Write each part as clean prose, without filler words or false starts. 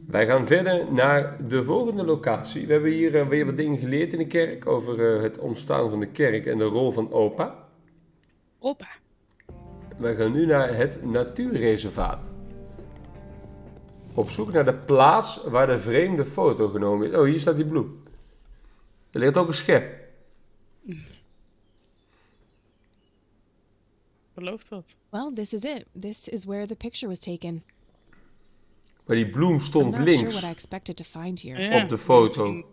Wij gaan verder naar de volgende locatie. We hebben hier weer wat dingen geleerd in de kerk over het ontstaan van de kerk en de rol van opa. Opa. Wij gaan nu naar het natuurreservaat. Op zoek naar de plaats waar de vreemde foto genomen is. Oh, hier staat die bloem. Er ligt ook een schep. Belooft wat. Well, this is it. This is where the picture was taken. Maar die bloem I'm stond not sure links what I expected to find here. Ja, op de foto.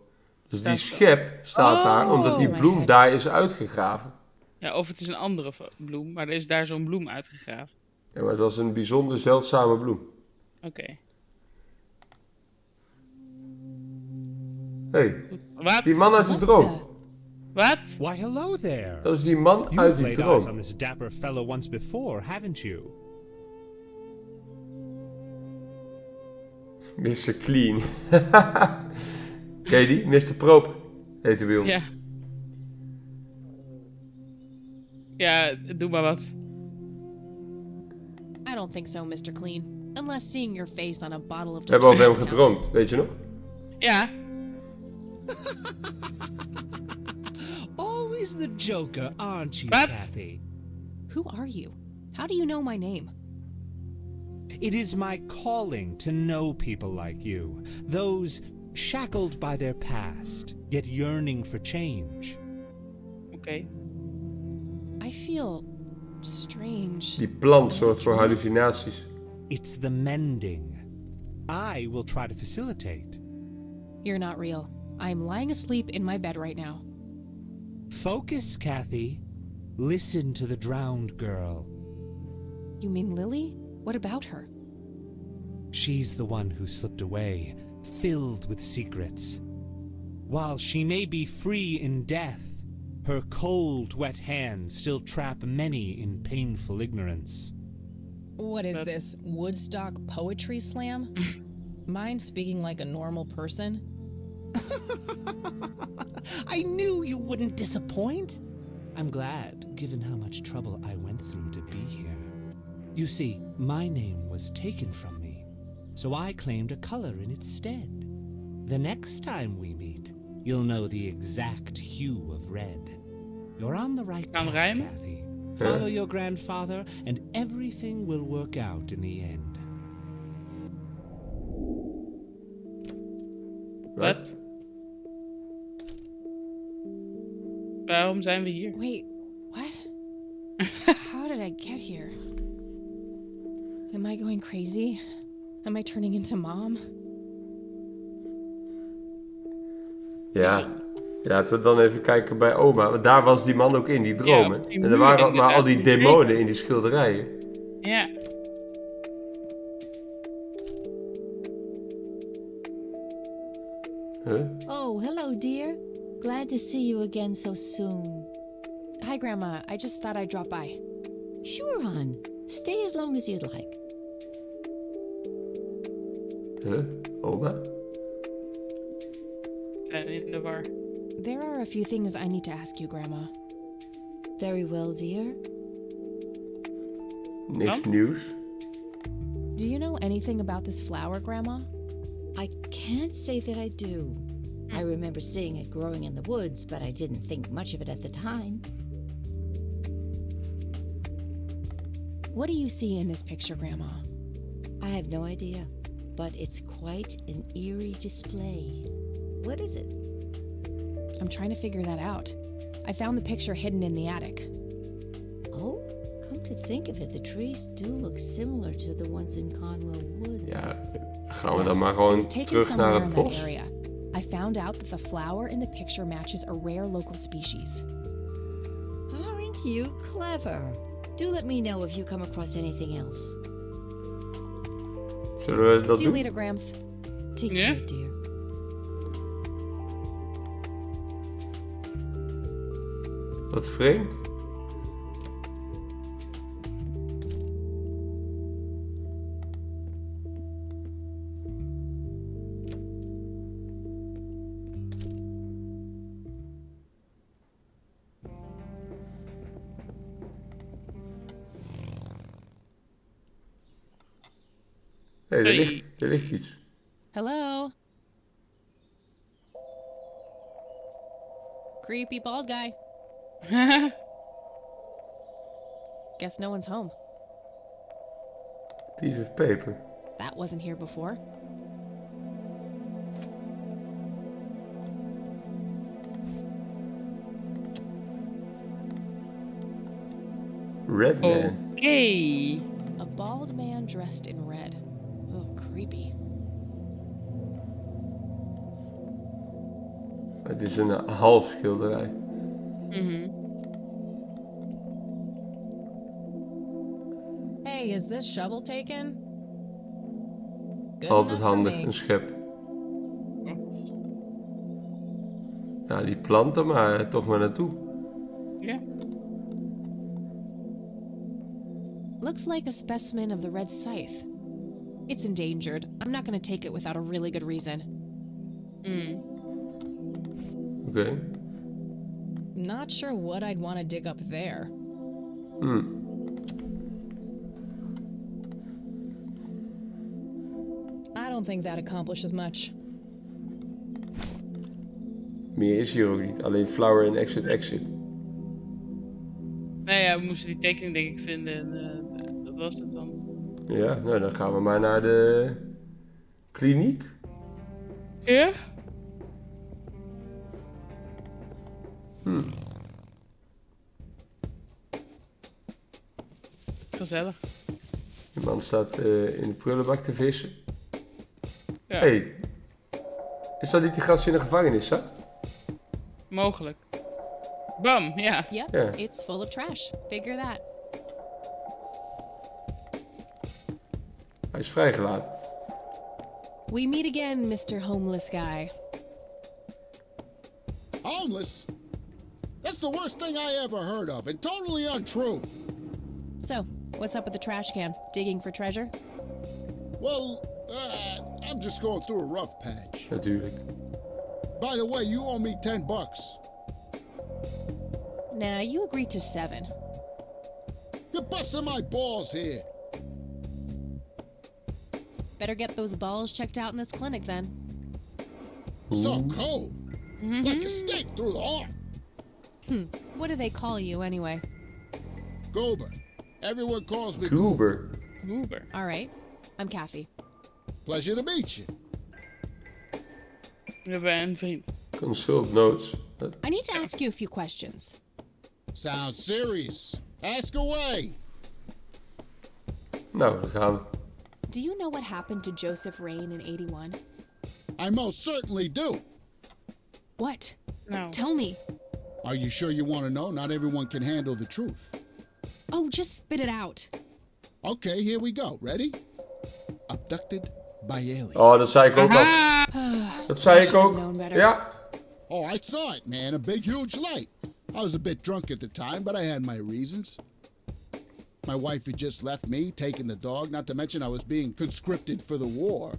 Dus die schep staat daar omdat die bloem daar is uitgegraven. Ja, of het is een andere bloem, maar er is daar zo'n bloem uitgegraven. Ja, maar het was een bijzonder zeldzame bloem. Oké. Hé, Wat? die man uit die droom. Wat? Why, hello there. Dat is die man You've uit die laid eyes on droom. this dapper fellow once before, haven't you? Mr. Clean. Ken je die? Mr. Proper heet hij bij ons. Ja. Ja, doe maar wat. I don't think so, Mr. Clean. Unless seeing your face on a bottle of We hebben over hem counts. gedroomd, weet je nog? Ja. Always the joker, aren't you, What? Kathy? Who are you? How do you know my name? It is my calling to know people like you, those shackled by their past, yet yearning for change. Oké. I feel strange. Die plant zorgt voor hallucinaties. It's the mending. I will try to facilitate. You're not real. I'm lying asleep in my bed right now. Focus, Kathy. Listen to the drowned girl. You mean Lily? What about her? She's the one who slipped away, filled with secrets. While she may be free in death, her cold, wet hands still trap many in painful ignorance. What is this, Woodstock poetry slam? Mind speaking like a normal person? I knew you wouldn't disappoint. I'm glad, given how much trouble I went through to be here. You see, my name was taken from me, so I claimed a color in its stead. The next time we meet, you'll know the exact hue of red. You're on the right Gaan path, rijmen? Kathy. Follow your grandfather, and everything will work out in the end. Wat? Waarom zijn we hier? Wait, what? How did I get here? Am I going crazy? Am I turning into mom? Ja. Ja, laten we dan even kijken bij oma. Want daar was die man ook in, die dromen. op die En er muur waren maar al die inderdaad, die demonen in die schilderijen. Ja. Huh? Oh, hello, dear. Glad to see you again so soon. Hi, Grandma. I just thought I'd drop by. Sure, hon. Stay as long as you'd like. Huh? Oma? Zijn in de war. There are a few things I need to ask you, Grandma. Very well, dear. Niks Want? nieuws. Do you know anything about this flower, Grandma? I can't say that I do. I remember seeing it growing in the woods, but I didn't think much of it at the time. What do you see in this picture, Grandma? I have no idea, but it's quite an eerie display. What is it? I'm trying to figure that out. I found the picture hidden in the attic. Oh, come to think of it, the trees do look similar to the ones in Conwell Woods. Ja, gaan we dan maar It gewoon was taken terug naar somewhere het in that bos. area. I found out that the flower in the picture matches a rare local species. Aren't you clever? Do let me know if you come across anything else. Zullen we dat See you doen? later, Grams. Take Yeah? care, dear. Wat vreemd. Hé, Hey. er ligt iets. Hello? Creepy bald guy. Guess no one's home. Piece of paper. That wasn't here before. Red man. Oké. A bald man dressed in red. Oh, creepy. Het is een half schilderij. Mhm. Hey, is this shovel taken? Good Altijd enough for handig, me. een schep. Ja, die planten maar toch maar naartoe. Ja. Looks like a specimen of the red scythe. It's endangered. I'm not gonna take it without a really good reason. Mm. Oké. Not sure what I'd want to dig up there. I don't think that accomplishes much. Meer is hier ook niet. Alleen flower en exit. Nou ja, we moesten die tekening denk ik vinden en dat was het dan. Ja, nou dan gaan we maar naar de kliniek. Ja? Gezellig. Die man staat in de prullenbak te vissen. Ja, Hey, is dat niet die gast die in de gevangenis zat? mogelijk. Bam, ja. Yep, Yeah. it's full of trash. Figure that. Hij is vrijgelaten. We meet again, Mr. Homeless Guy. Homeless? That's the worst thing I ever heard of, and totally untrue. So, what's up with the trash can? Digging for treasure? Well, I'm just going through a rough patch. Natuurlijk. By the way, you owe me $10. Nah, you agreed to 7. You're busting my balls here. Better get those balls checked out in this clinic then. So cold. Like a stake through the heart. What do they call you anyway? Goober. Everyone calls me Goober. Goober. Uber. All right, I'm Kathy. Pleasure to meet you. We hebben een vriend. Consult notes. I need to ask you a few questions. Sounds serious. Ask away. Nou, dan gaan we. Do you know what happened to Joseph Rain in 81? I most certainly do. What? Nou, Tell me. Are you sure you want to know? Not everyone can handle the truth. Oh, just spit it out. Okay, here we go. Ready? Abducted by aliens. Oh, dat zei ik ook al. Dat zei ik ook. known better. Ja. Oh, I saw it, man. A big, huge light. I was a bit drunk at the time, but I had my reasons. My wife had just left me, taking the dog, not to mention I was being conscripted for the war.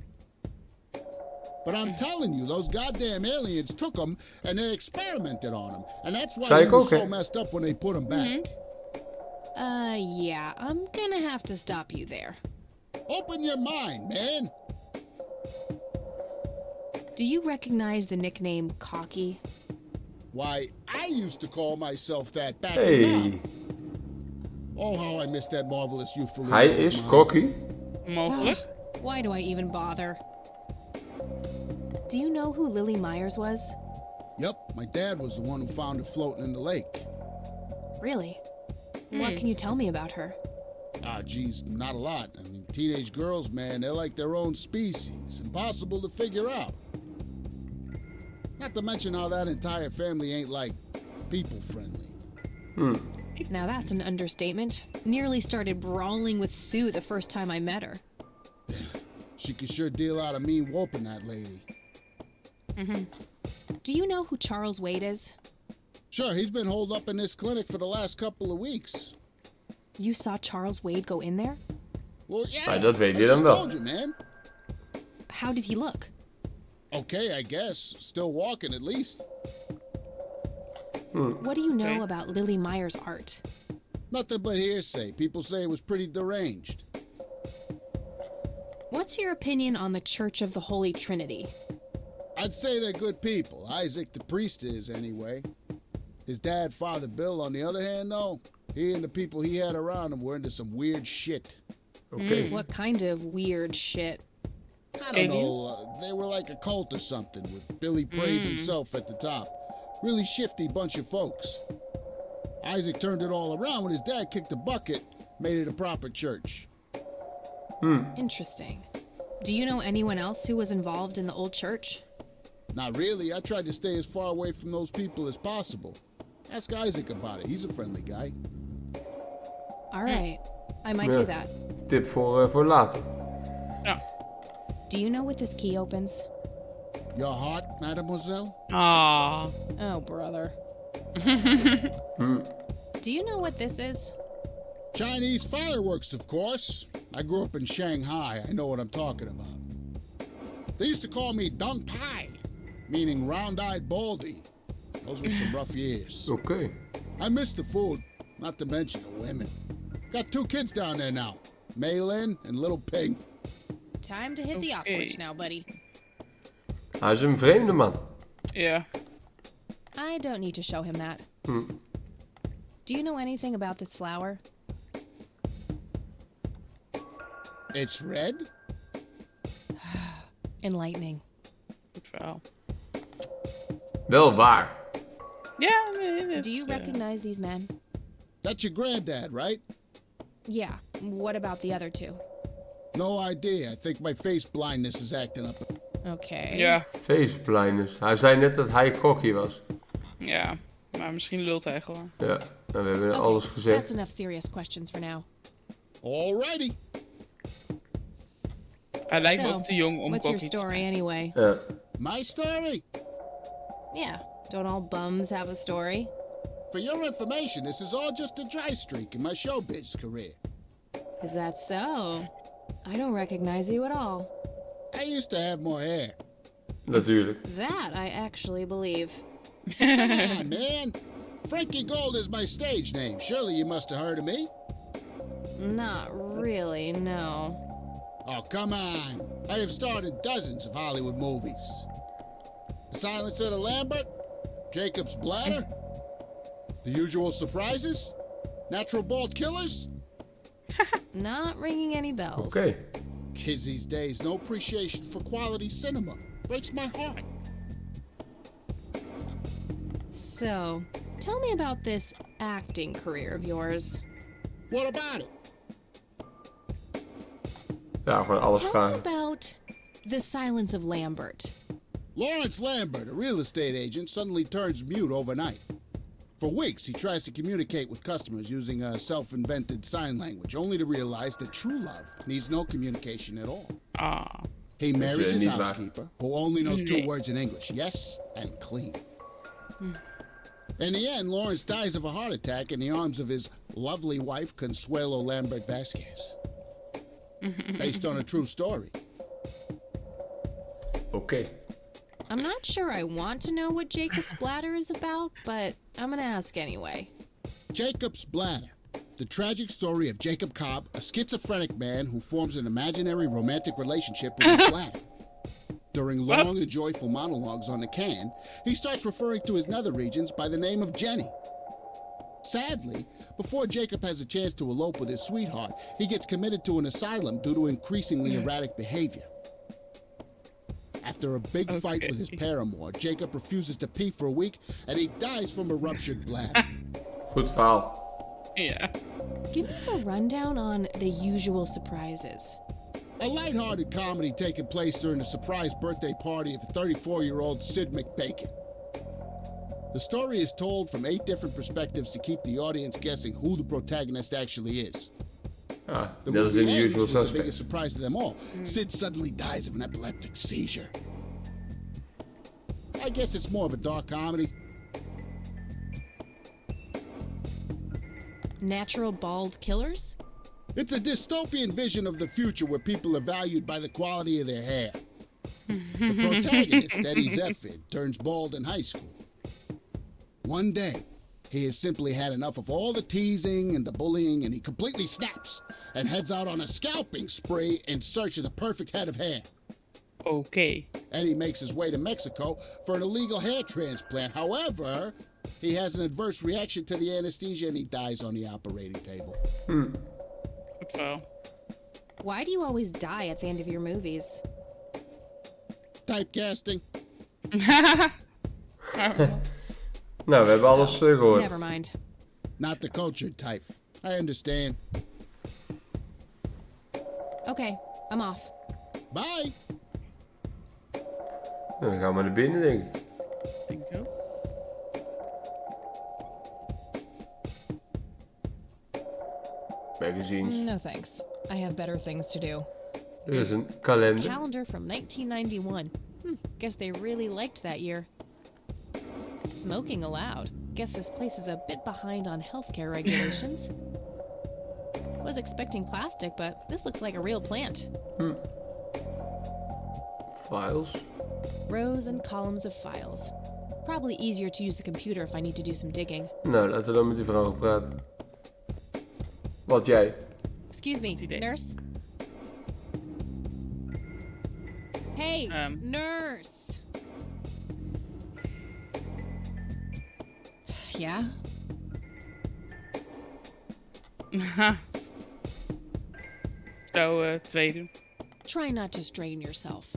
But I'm telling you, those goddamn aliens took him and they experimented on him. And that's why Zei he ik was ook, so hè? messed up when they put him back. Yeah, I'm gonna have to stop you there. Open your mind, man. Do you recognize the nickname Cocky? Why, I used to call myself that back in Hey. now. Oh, how I miss that marvelous youthful Hij evening, is Mom. cocky. mogelijk. Why do I even bother? Do you know who Lily Myers was? Yep, my dad was the one who found her floating in the lake. Really? What can you tell me about her? Ah, geez, not a lot. I mean, teenage girls, man, they're like their own species. Impossible to figure out. Not to mention how that entire family ain't, like, people-friendly. Now that's an understatement. Nearly started brawling with Sue the first time I met her. She could sure deal out a mean whooping, that lady. Do you know who Charles Wade is? Sure, he's been holed up in this clinic for the last couple of weeks. You saw Charles Wade go in there? Well, yeah, Maar dat weet I je dan just wel. told you, man. How did he look? Okay, I guess. Still walking, at least. What do you know Okay. about Lily Myers' art? Nothing but hearsay. People say it was pretty deranged. What's your opinion on the Church of the Holy Trinity? I'd say they're good people. Isaac the priest is, anyway. His dad, Father Bill, on the other hand, though, he and the people he had around him were into some weird shit. Oké. What kind of weird shit? I don't know, they were like a cult or something, with Billy Praise himself at the top. Really shifty bunch of folks. Isaac turned it all around when his dad kicked the bucket, made it a proper church. Interesting. Do you know anyone else who was involved in the old church? Not really. I tried to stay as far away from those people as possible. Ask Isaac about it. He's a friendly guy. All right. I might Ja. do that. Tip voor later. Ja. Do you know what this key opens? Your heart, mademoiselle? Ah. Oh, brother. Do you know what this is? Chinese fireworks, of course. I grew up in Shanghai. I know what I'm talking about. They used to call me Dong Pai, meaning round-eyed baldy. Those were some rough years. Oké. I miss the food, not to mention the women. Got 2 kids down there now, Maylin and Little Ping. Time to hit the off switch now, buddy. Hij is een vreemde man. Ja. I don't need to show him that. Do you know anything about this flower? It's red? Enlightening. Goed verhaal. Wel waar. Ja, nee, dat Do you is, recognize these men? That's your granddad, right? Yeah. What about the other 2? No idea. I think my face blindness is acting up. Okay. Ja, Feestblindness. Hij zei net dat hij cocky was. ja. Maar misschien lult hij gewoon. Ja, en we hebben Okay, alles that's gezegd. enough serious questions for now. Alrighty. Hij lijkt me So, ook te jong om what's your kokkie te story zijn. anyway? Ja. My story? Yeah. Don't all bums have a story? For your information, this is all just a dry streak in my showbiz career. Is that so? I don't recognize you at all. I used to have more hair. Natuurlijk. That I actually believe. Come on, man. Frankie Gold is my stage name. Surely you must have heard of me. Not really, no. Oh, come on. I have starred in dozens of Hollywood movies. The Silence of the Lambert, Jacob's Bladder, The Usual Surprises, Natural Bald Killers. Not ringing any bells. Oké. Kids these days, no appreciation for quality cinema. Breaks my heart. So, tell me about this acting career of yours. What about it? Ja, gewoon alles Tell me vragen. about the silence of Lambert. Lawrence Lambert, a real estate agent, suddenly turns mute overnight. For weeks, he tries to communicate with customers using a self-invented sign language, only to realize that true love needs no communication at all. Ah. He marries his niet waar. housekeeper, who only knows 2 Nee. words in English, yes and clean. In the end, Lawrence dies of a heart attack in the arms of his lovely wife, Consuelo Lambert Vasquez. Based on a true story. Oké. I'm not sure I want to know what Jacob's Bladder is about, but I'm gonna ask anyway. Jacob's Bladder. The tragic story of Jacob Cobb, a schizophrenic man who forms an imaginary romantic relationship with his bladder. During long and joyful monologues on the can, he starts referring to his nether regions by the name of Jenny. Sadly, before Jacob has a chance to elope with his sweetheart, he gets committed to an asylum due to increasingly erratic behavior. After a big fight with his paramour, Jacob refuses to pee for a week and he dies from a ruptured bladder. Goed verhaal. Ja. Give me the rundown on The Usual Surprises. A lighthearted comedy taking place during the surprise birthday party of 34-year-old Sid McBacon. The story is told from 8 different perspectives to keep the audience guessing who the protagonist actually is. Ja, The net als movie in The ends Usual with the biggest Suspects. surprise of them all. Sid suddenly dies of an epileptic seizure. I guess it's more of a dark comedy. Natural Bald Killers? It's a dystopian vision of the future where people are valued by the quality of their hair. The protagonist, Eddie Zephyr, turns bald in high school. One day, he has simply had enough of all the teasing and the bullying, and he completely snaps. and heads out on a scalping spree in search of the perfect head of hair. Oké. Eddie makes his way to Mexico for an illegal hair transplant. However, he has an adverse reaction to the anesthesia and he dies on the operating table. Goed verhaal. Why do you always die at the end of your movies? Typecasting. Nou, we hebben alles gehoord. Never mind. Not the cultured type. I understand. Okay, I'm off. Bye. Nou, dan gaan we naar binnen, denk ik. Denk ik ook. Magazines. No thanks. I have better things to do. Er is een kalender. Calendar from 1991. Guess they really liked that year. Smoking allowed. Guess this place is a bit behind on healthcare regulations. Was expecting plastic, but this looks like a real plant. Files. Rows and columns of files. Probably easier to use the computer if I need to do some digging. Nou, laten we dan met die vrouw gaan praten. Wat jij? Excuse me, idee. nurse? Hey, nurse! Yeah? Zou 2 doen. Try not to strain yourself.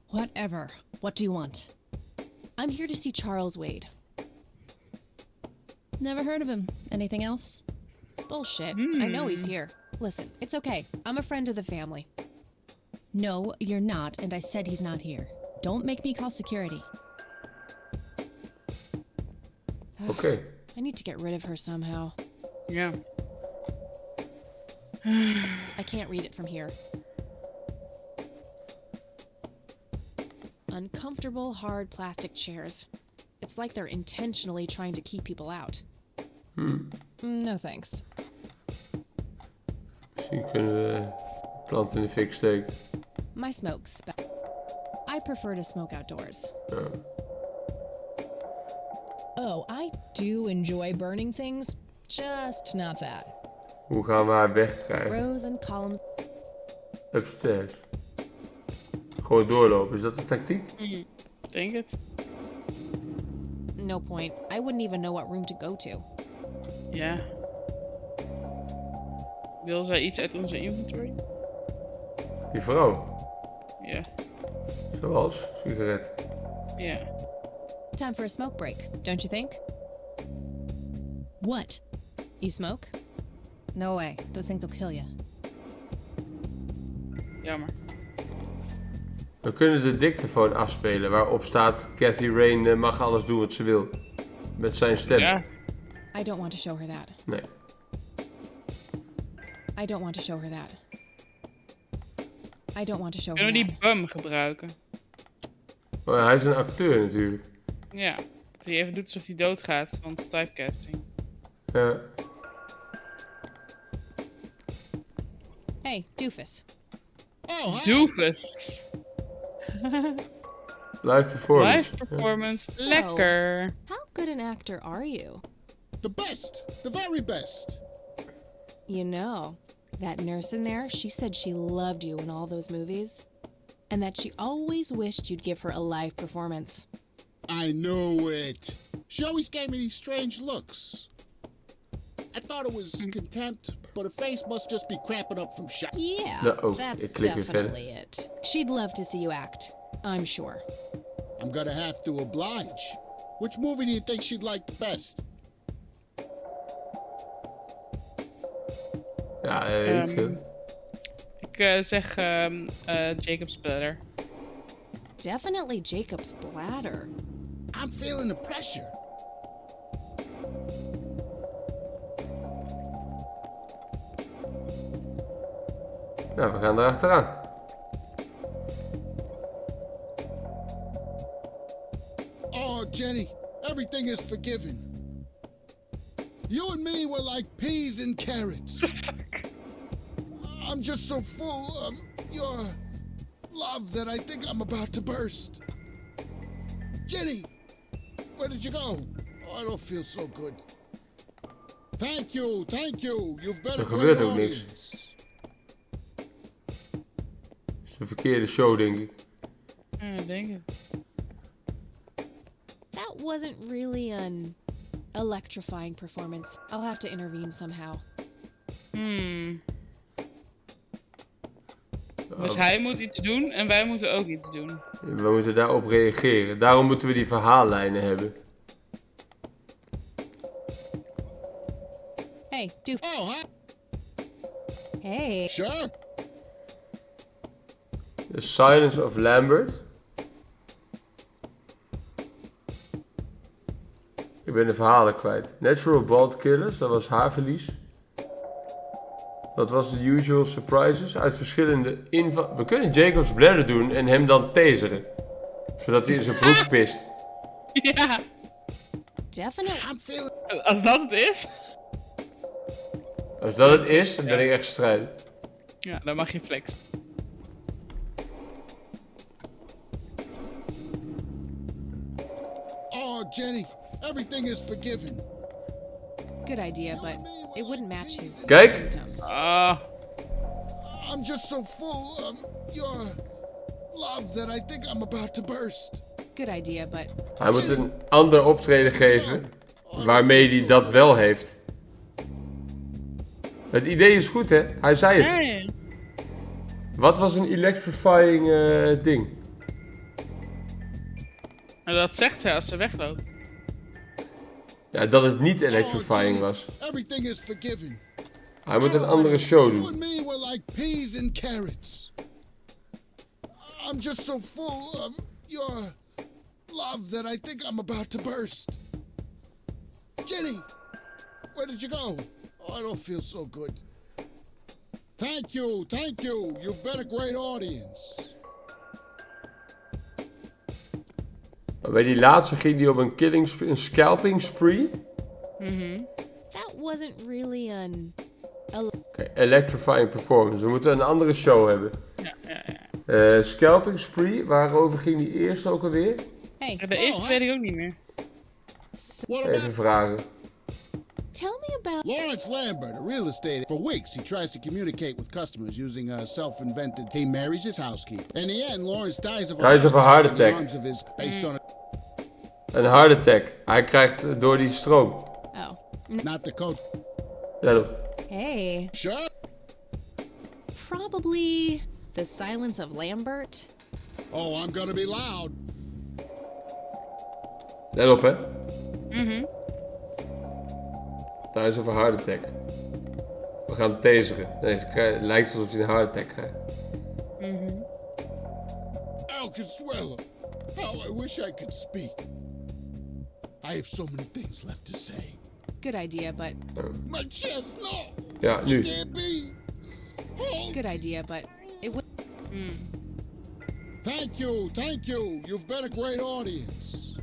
Whatever. What do you want? I'm here to see Charles Wade. Never heard of him. Anything else? Bullshit. I know he's here. Listen, it's okay. I'm a friend of the family. No, you're not, and I said he's not here. Don't make me call security. Oké. I need to get rid of her somehow. Ja. I can't read it from here. Uncomfortable, hard plastic chairs. It's like they're intentionally trying to keep people out. No thanks. Misschien kunnen we planten in de fik steken. My smoke's I prefer to smoke outdoors. Ja. Oh, I do enjoy burning things, just not that. Hoe gaan we haar wegkrijgen? Rows and columns. Upstairs. Gewoon doorlopen, is dat de tactiek? Denk het. No point. I wouldn't even know what room to go to. Ja. Wil zij iets uit onze inventory? Die vrouw. Ja. Zoals? Sigaret. Ja. Time for a smoke break, don't you think? What? You smoke? No way. Those things will kill you. Jammer. We kunnen de dictafoon afspelen waarop staat Cathy Rain mag alles doen wat ze wil. Met zijn stem. Ja. I don't want to show her that. Nee. I don't want to show her that. I don't want to show her Kunnen we that. die bum gebruiken? Maar hij is een acteur natuurlijk. Ja. Dat hij even doet alsof hij doodgaat van de typecasting. Ja. Hey, doofus. Oh, hi. Doofus. Live performance. Live performance. So- Lekker. How good an actor are you? The best. The very best. You know, that nurse in there, she said she loved you in all those movies. And that she always wished you'd give her a live performance. I knew it. She always gave me these strange looks. I thought it was contempt, but her face must just be cramping up from shock. Yeah, Uh-oh, that's ik klik weer verder. definitely it. She'd love to see you act, I'm sure. I'm gonna have to oblige. Which movie do you think she'd like the best? Ja, weet ik veel. Ik zeg Jacob's Bladder. Definitely Jacob's bladder. I'm feeling the pressure. Nou, we gaan erachteraan. Oh, Jenny, everything is forgiven. You and me were like peas and carrots. I'm just so full of your love that I think I'm about to burst. Jenny, where did you go? Oh, I don't feel so good. Thank you, thank you. You've been a Er gebeurt great ook niks. audience. Het is een verkeerde show, denk ik. Ja, denk ik. That wasn't really an electrifying performance. I'll have to intervene somehow. Dus hij moet iets doen en wij moeten ook iets doen. We moeten daarop reageren. Daarom moeten we die verhaallijnen hebben. Hey, doof. Oh, huh? Hey. Sure. The Silence of Lambert. Ik ben de verhalen kwijt. Natural Bald Killers, dat was haar verlies. Dat was The Usual Surprises uit verschillende We kunnen Jacob's Bladder doen en hem dan taseren. Zodat hij in zijn broek pist. Ja, Definitely. I'm feeling. als dat het is. Als dat het is, dan ben ik echt strijden. Ja, dan mag je flexen. Oh, Jenny, everything is forgiven. Good idea, but it wouldn't match his Kijk. symptoms. Ah, I'm just so full of your love that I think I'm about to burst. Good idea, but Hij moet een ander optreden geven waarmee hij dat wel heeft. Het idee is goed, hè? Hij zei het. nee. Wat was een electrifying ding? En dat zegt zij als ze wegloopt. Ja, dat het niet Oh, electrifying Jenny, was. everything is forgiven. Hij moet een andere show You and doen. me were like peas and carrots. I'm just so full of your love that I think I'm about to burst. Jenny, where did you go? Oh, I don't feel so good. Thank you, thank you. You've been a great audience. Maar bij die laatste ging hij op een scalping spree. that wasn't really an Oké, electrifying performance. We moeten een andere show hebben. Ja. Scalping spree, waarover ging die eerst ook alweer? Hey, De eerste weet ik ook niet meer. What about Even vragen. tell me about Lawrence Lambert, a real estate? For weeks, he tries to communicate with customers using a self-invented. He marries his housekeeper. In the end, Lawrence dies of a heart in the attack. arms of his, based on Een heart attack. Hij krijgt door die stroom. Oh. not the coach. Let op. Hey. Sure. Probably The Silence of Lambert. Oh, I'm gonna be loud. Let op, hè. Thuis of een heart attack. We gaan hem taseren. Nee, het lijkt alsof hij een heart attack krijgt. Oh, Consuelo, how I wish I could speak. I have so many things left to say. Good idea, but My chest, no. Ja, nu. Can't be. Oh, good idea, but it would thank you, thank you. You've been a great audience.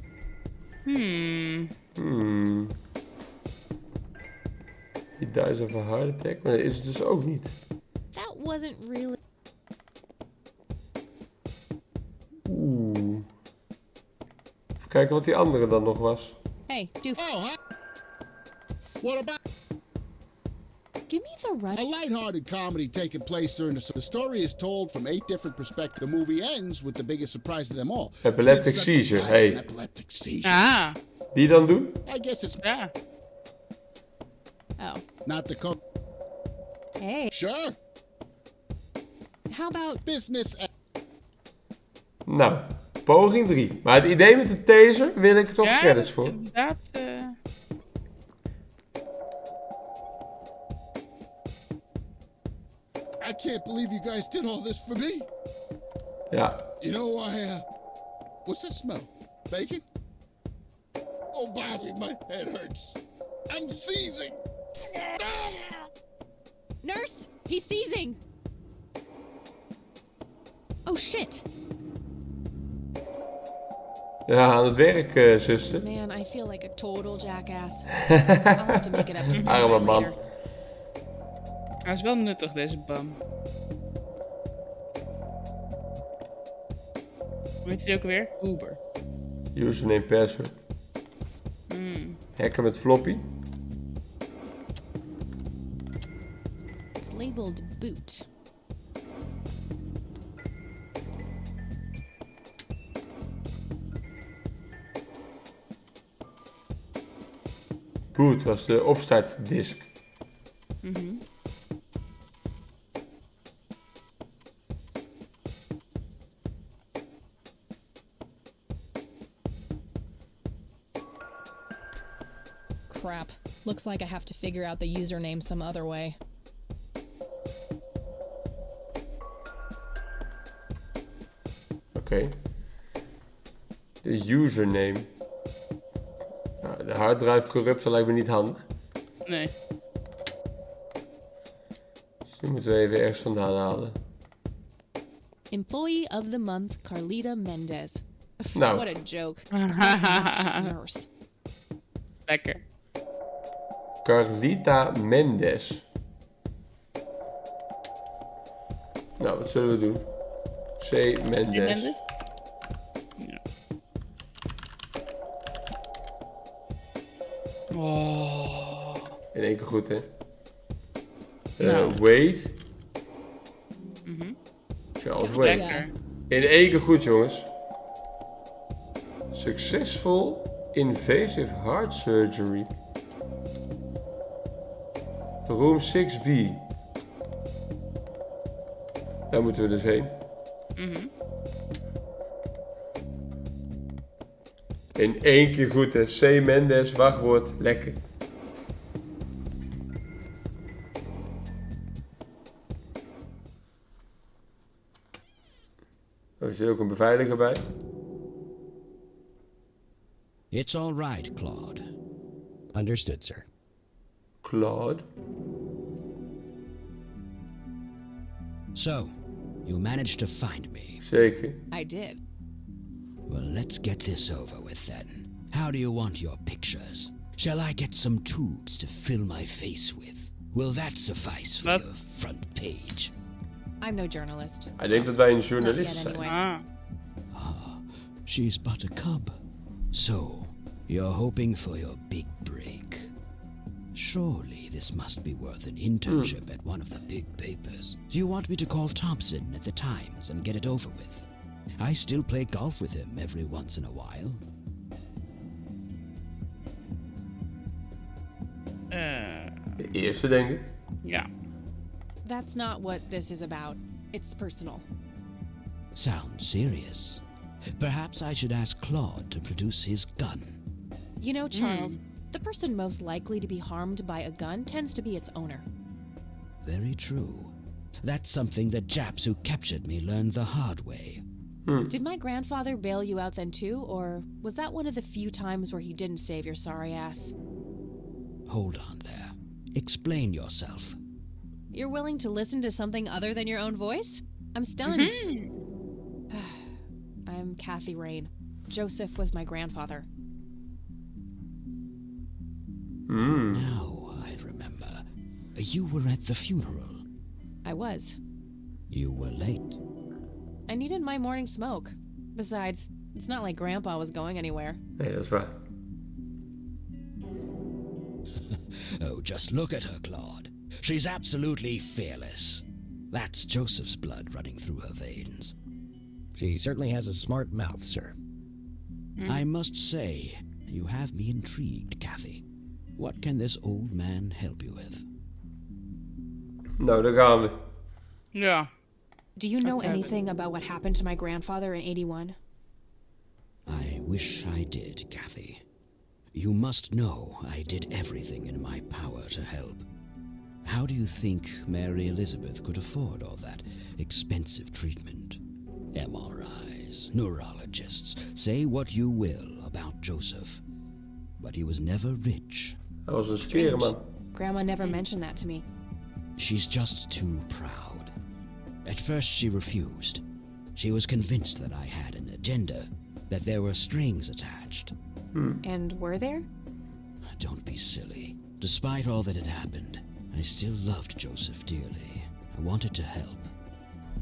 He dies of a heart attack. Maar dat is het dus ook niet. that wasn't really Oeh. Even kijken wat die andere dan nog was. Hey, doof. Oh, huh? What about Give me the run. a lighthearted comedy taking place during the story is told from 8 different perspectives. The movie ends with the biggest surprise of them all. Epileptic Six seizure, guys with hey. an epileptic seizure. Ah, Die dan doen? I guess it's ja. Oh. not the coach. Hey. Sure. How about Business. Nou, poging 3. Maar het idee met de taser wil ik toch Ja, credits dat voor. is inderdaad. I can't believe you guys did all this for me. Ja. You know, what's that smell? Bacon? Oh, Bobby, my head hurts. I'm seizing. Nurse? He's seizing. Oh shit! Ja, aan het werk, zuster. Man, I feel like a total jackass. I'll have to make it up to the Arme man man. later. Hij is wel nuttig, deze bam. Hoe heet hij ook alweer? Uber. Username password. Hacken met floppy. boot. Boot was de opstartdisk. Crap. Looks like I have to figure out the username some other way. Oké. De username. Nou, de harddrive corrupten lijkt me niet handig. Nee. Dus die moeten we even ergens vandaan halen. Employee of the month, Carlita Mendez. Nou. What a joke. Is that obnoxious nurse? Lekker. Carlita Mendez. Nou, wat zullen we doen? C. Mendes. Mendes? Ja. Oh. In één keer goed, hè? Nou. Wade. Charles Wade. Lekker. In één keer goed, jongens. Successful invasive heart surgery. Room 6B. Daar moeten we dus heen. In één keer goed, hè. C. Mendes, wachtwoord, lekker. Er zit ook een beveiliger bij. It's all right, Claude. Understood, sir. Claude. So, you managed to find me. Zeker. I did. Well, let's get this over with then. How do you want your pictures? Shall I get some tubes to fill my face with? Will that suffice for Wat? your front page? I'm no journalist. Hij denkt dat wij een Not journalist yet, zijn. anyway. Ah. She's but a cub. So, you're hoping for your big break. Surely this must be worth an internship at one of the big papers. Do you want me to call Thompson at the Times and get it over with? I still play golf with him every once in a while. De eerste, denk ik. Ja. That's not what this is about. It's personal. Sounds serious. Perhaps I should ask Claude to produce his gun. You know, Charles, the person most likely to be harmed by a gun tends to be its owner. Very true. That's something the Japs who captured me learned the hard way. Did my grandfather bail you out then too, or was that one of the few times where he didn't save your sorry ass? Hold on there. Explain yourself. You're willing to listen to something other than your own voice? I'm stunned. I'm Kathy Rain. Joseph was my grandfather. Now I remember. You were at the funeral. I was. You were late. I needed my morning smoke. Besides, it's not like Grandpa was going anywhere. Nee, dat is waar. Oh, just look at her, Claude. She's absolutely fearless. That's Joseph's blood running through her veins. She certainly has a smart mouth, sir. I must say, you have me intrigued, Kathy. What can this old man help you with? Nou, daar gaan we. Ja. Do you know That's anything about what happened to my grandfather in 81? I wish I did, Kathy. You must know I did everything in my power to help. How do you think Mary Elizabeth could afford all that expensive treatment? MRIs, neurologists, say what you will about Joseph. But he was never rich. Hij was een sterenman. Grandma never mentioned that to me. She's just too proud. At first she refused. She was convinced that I had an agenda, that there were strings attached. And were there? Don't be silly. Despite all that had happened, I still loved Joseph dearly. I wanted to help.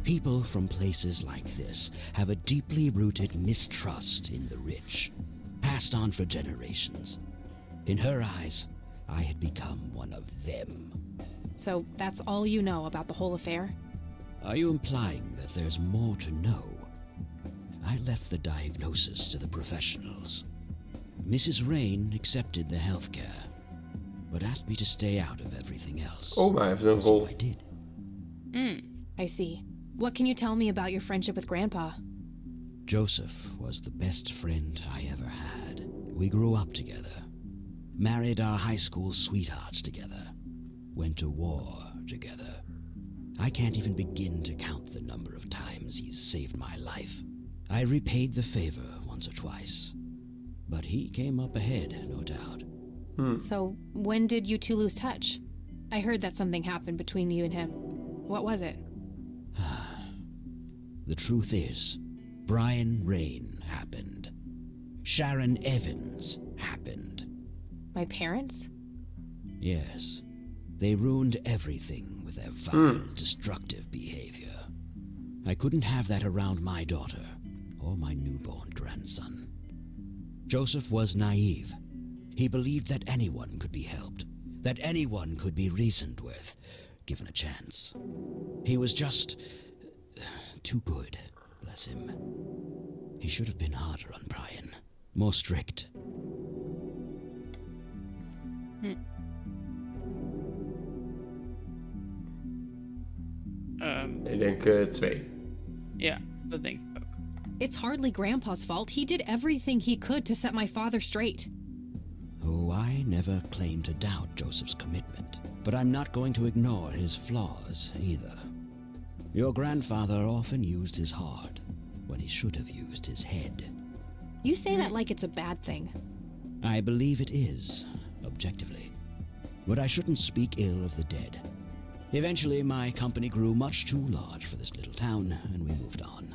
People from places like this have a deeply rooted mistrust in the rich, passed on for generations. In her eyes, I had become one of them. So that's all you know about the whole affair? Are you implying that there's more to know? I left the diagnosis to the professionals. Mrs. Rain accepted the healthcare, but asked me to stay out of everything else. Oma heeft een rol. So I did. I see. What can you tell me about your friendship with Grandpa? Joseph was the best friend I ever had. We grew up together, married our high school sweethearts together, went to war together. I can't even begin to count the number of times he's saved my life. I repaid the favor once or twice, but he came up ahead, no doubt. So when did you two lose touch? I heard that something happened between you and him. What was it? The truth is, Brian Rain happened. Sharon Evans happened. My parents? Yes. They ruined everything with their vile, destructive behavior. I couldn't have that around my daughter or my newborn grandson. Joseph was naive. He believed that anyone could be helped, that anyone could be reasoned with, given a chance. He was just too good, bless him. He should have been harder on Brian, more strict. Ik denk 2. Ja, dat denk ik ook. It's hardly Grandpa's fault. He did everything he could to set my father straight. Oh, I never claimed to doubt Joseph's commitment, but I'm not going to ignore his flaws either. Your grandfather often used his heart when he should have used his head. You say that like it's a bad thing. I believe it is, objectively. But I shouldn't speak ill of the dead. Eventually, my company grew much too large for this little town, and we moved on.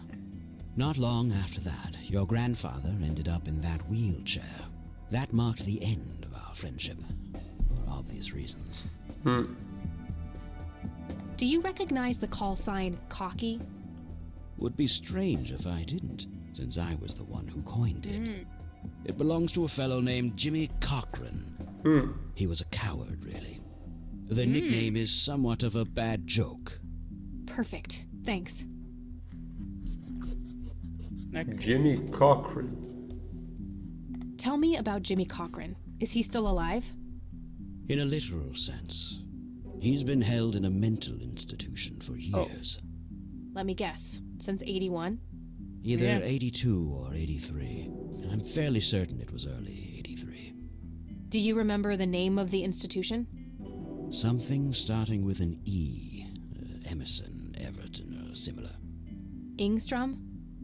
Not long after that, your grandfather ended up in that wheelchair. That marked the end of our friendship, for obvious reasons. Do you recognize the call sign Cocky? Would be strange if I didn't, since I was the one who coined it. It belongs to a fellow named Jimmy Cochran. He was a coward, really. The nickname is somewhat of a bad joke. Perfect. Thanks. Jimmy Cochran. Tell me about Jimmy Cochran. Is he still alive? In a literal sense. He's been held in a mental institution for years. Let me guess. Since 81? Either 82 or 83. I'm fairly certain it was early 83. Do you remember the name of the institution? Something starting with an E. Emerson, Everton, or similar. Ingstrom?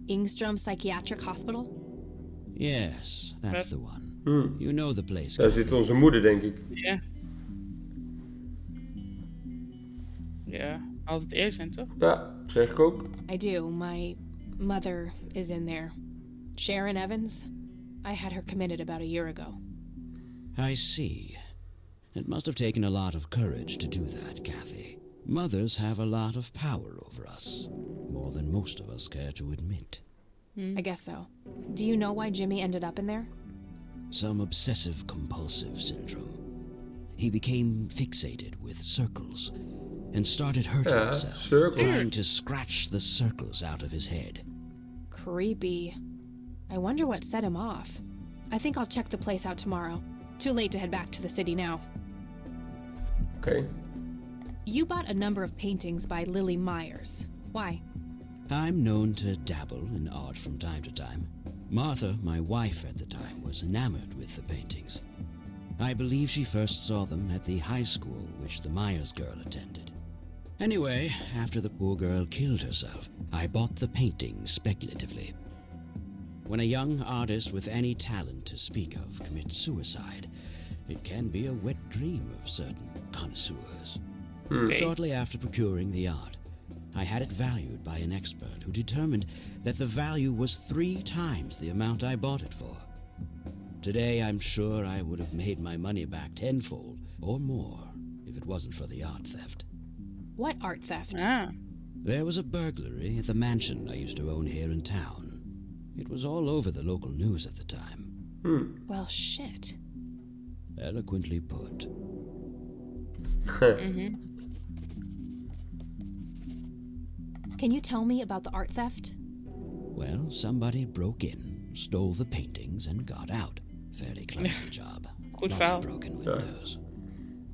Ingstrom Psychiatric Hospital? Yes, that's the one. You know the place. Daar zit onze moeder, denk ik. Ja. Ja, altijd eerst zijn, toch? Ja, zeg ik ook. I do. My mother is in there. Sharon Evans? I had her committed about a year ago. I see. It must have taken a lot of courage to do that, Kathy. Mothers have a lot of power over us. More than most of us care to admit. I guess so. Do you know why Jimmy ended up in there? Some obsessive-compulsive syndrome. He became fixated with circles and started hurting himself, circles. trying to scratch the circles out of his head. Creepy. I wonder what set him off. I think I'll check the place out tomorrow. Too late to head back to the city now. Okay. You bought a number of paintings by Lily Myers. Why? I'm known to dabble in art from time to time. Martha, my wife at the time, was enamored with the paintings. I believe she first saw them at the high school which the Myers girl attended. Anyway, after the poor girl killed herself, I bought the paintings speculatively. When a young artist with any talent to speak of commits suicide, it can be a wet dream of certain connoisseurs. Shortly after procuring the art, I had it valued by an expert who determined that the value was 3 times the amount I bought it for. Today, I'm sure I would have made my money back tenfold or more if it wasn't for the art theft. What art theft? There was a burglary at the mansion I used to own here in town. It was all over the local news at the time. Well, shit. Eloquently put. Can you tell me about the art theft? Well, somebody broke in, stole the paintings, and got out. Fairly clumsy job. Goed Lots verhaal. of broken windows.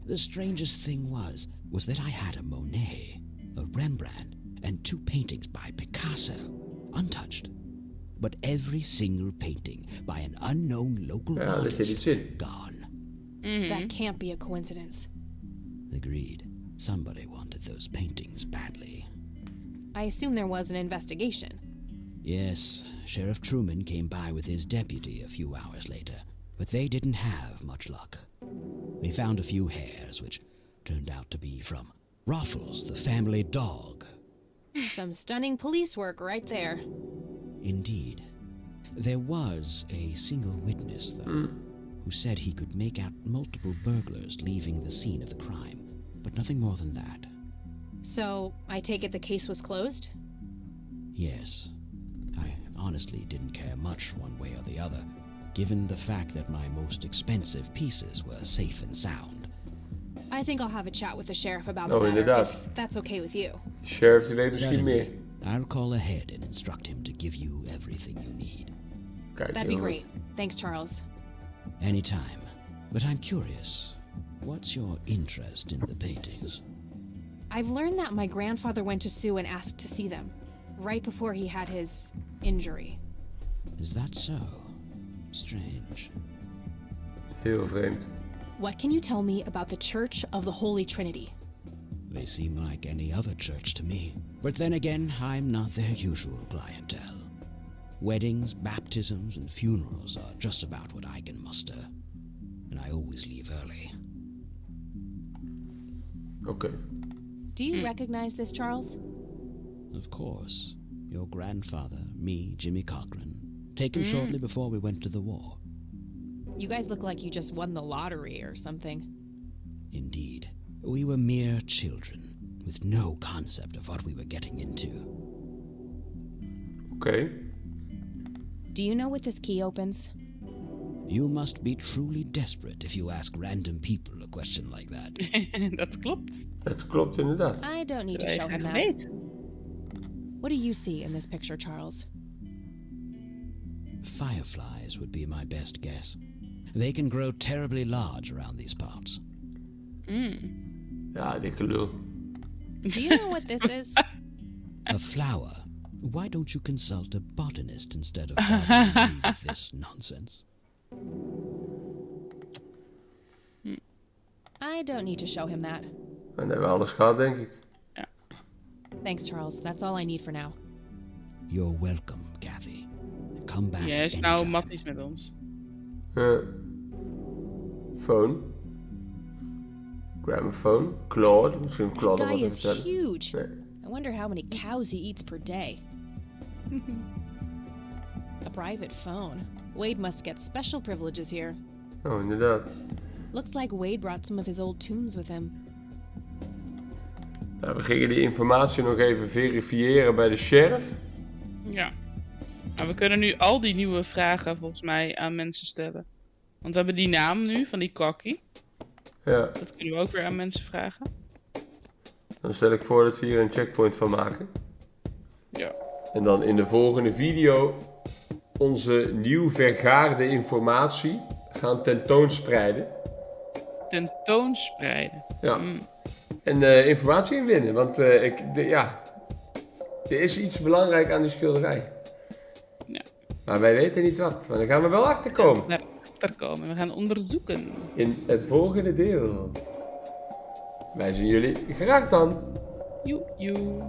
The strangest thing was that I had a Monet, a Rembrandt, and 2 paintings by Picasso, untouched. But every single painting by an unknown local Ja, daar zit artist iets in. gone. That can't be a coincidence. Agreed. Somebody wanted those paintings badly. I assume there was an investigation. Yes, Sheriff Truman came by with his deputy a few hours later, but they didn't have much luck. They found a few hairs, which turned out to be from Ruffles, the family dog. Some stunning police work right there. Indeed. There was a single witness, though, who said he could make out multiple burglars leaving the scene of the crime, but nothing more than that. So, I take it the case was closed? Yes. I honestly didn't care much one way or the other, given the fact that my most expensive pieces were safe and sound. I think I'll have a chat with the sheriff about Oh, the matter, inderdaad. if that's okay with you. Sheriff die weet misschien meer. I'll call ahead and instruct him to give you everything you need. Kijk, That'd be jongen. great. Thanks, Charles. Anytime. But I'm curious. What's your interest in the paintings? I've learned that my grandfather went to Sue and asked to see them, right before he had his injury. Is that so? Strange. Heel vreemd. What can you tell me about the Church of the Holy Trinity? They seem like any other church to me. But then again, I'm not their usual clientele. Weddings, baptisms, and funerals are just about what I can muster. And I always leave early. Oké. Do you recognize this, Charles? Of course. Your grandfather, me, Jimmy Cochran, taken shortly before we went to the war. You guys look like you just won the lottery or something. Indeed. We were mere children, with no concept of what we were getting into. Oké. Do you know what this key opens? You must be truly desperate if you ask random people a question like that. Dat klopt. Het klopt inderdaad. I don't need to Wij show him graag that. weten. What do you see in this picture, Charles? Fireflies would be my best guess. They can grow terribly large around these parts. Ja, dikke lul. Do you know what this is? A flower. Why don't you consult a botanist instead of bothering me with this nonsense? I don't need to show him that. En dan hebben we alles gehad, denk ik. Thanks, Charles. That's all I need for now. You're welcome, Kathy. Come back Jij is nou anytime. matties met ons. Phone. Gramophone. Claude. Misschien That Claude guy wat is vertellen. huge. Nee. I wonder how many cows he eats per day. A private phone. Wade must get special privileges here. Oh, inderdaad. Looks like Wade brought some of his old tunes with him. Nou, we gingen die informatie nog even verifiëren bij de sheriff. Ja. Maar we kunnen nu al die nieuwe vragen volgens mij aan mensen stellen. Want we hebben die naam nu van die kokkie. Ja, Dat kunnen we ook weer aan mensen vragen. dan stel ik voor dat we hier een checkpoint van maken. Ja. En dan in de volgende video onze nieuw vergaarde informatie gaan tentoonspreiden. Tentoonspreiden. Ja. En informatie inwinnen, want er is iets belangrijk aan die schilderij. Ja. Maar wij weten niet wat, maar daar gaan we wel achterkomen. Naar achter komen. We gaan onderzoeken. In het volgende deel. Wij zien jullie graag dan. Joe, joe.